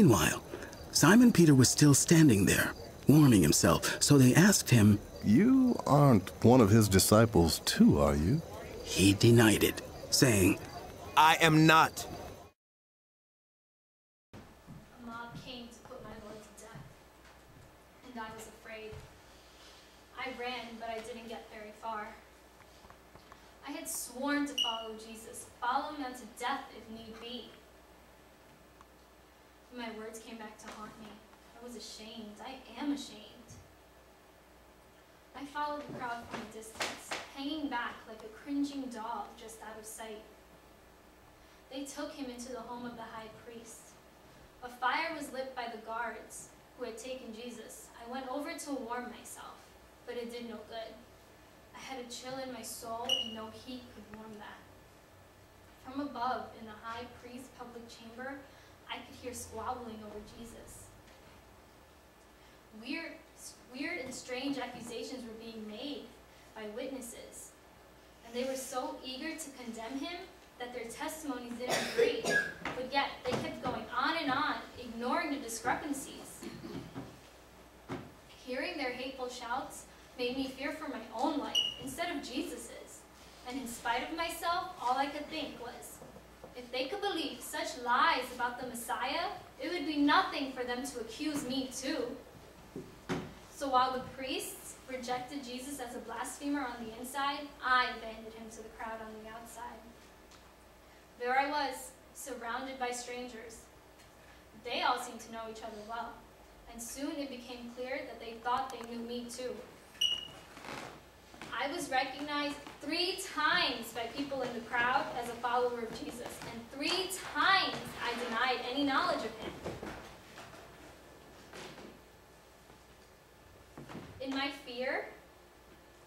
Meanwhile, Simon Peter was still standing there, warming himself, so they asked him, "You aren't one of his disciples too, are you?" He denied it, saying, "I am not." A mob came to put my Lord to death, and I was afraid. I ran, but I didn't get very far. I had sworn to follow Jesus, follow him unto death if need be. My words came back to haunt me. I was ashamed. I am ashamed. I followed the crowd from a distance, hanging back like a cringing dog just out of sight. They took him into the home of the high priest. A fire was lit by the guards who had taken Jesus. I went over to warm myself, but it did no good. I had a chill in my soul, and no heat could warm that. From above, in the high priest's public chamber, I could hear squabbling over Jesus. Weird and strange accusations were being made by witnesses, and they were so eager to condemn him that their testimonies didn't agree, but yet they kept going on and on, ignoring the discrepancies. Hearing their hateful shouts made me fear for my own life instead of Jesus's, and in spite of myself, all I could think was, if they could believe such lies about the Messiah, it would be nothing for them to accuse me too. So while the priests rejected Jesus as a blasphemer on the inside, I abandoned him to the crowd on the outside. There I was, surrounded by strangers. They all seemed to know each other well, and soon it became clear that they thought they knew me too. I was recognized 3 times by people in the crowd as a follower of Jesus, and 3 times I denied any knowledge of him. In my fear,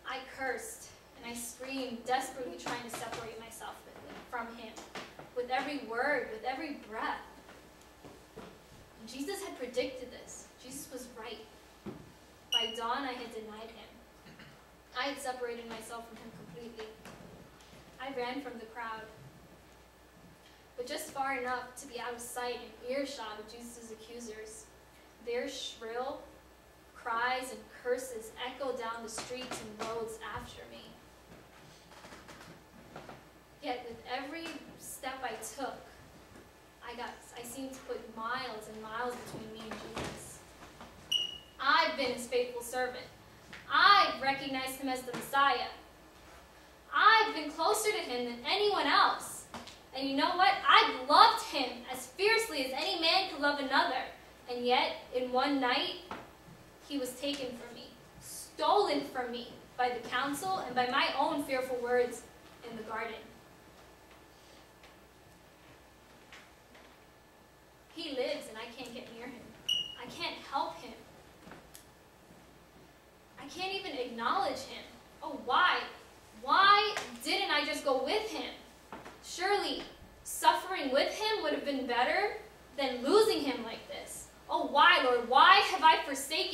I cursed and I screamed, desperately trying to separate myself from him, with every word, with every breath. And Jesus had predicted this. Jesus was right. By dawn, I had denied him. I had separated myself from him completely. I ran from the crowd, but just far enough to be out of sight and earshot of Jesus' accusers. Their shrill cries and curses echoed down the streets and roads after me. Yet with every step I took, I seemed to put miles and miles between me and Jesus. I've been his faithful servant. I've recognized him as the Messiah. I've been closer to him than anyone else. And you know what? I've loved him as fiercely as any man could love another. And yet, in one night, he was taken from me, stolen from me by the council and by my own fearful words in the garden. He lives and I can't get near him. I can't help him. I can't even acknowledge him. Oh, why? Why didn't I just go with him? Surely suffering with him would have been better than losing him like this. Oh, why, Lord? Why have I forsaken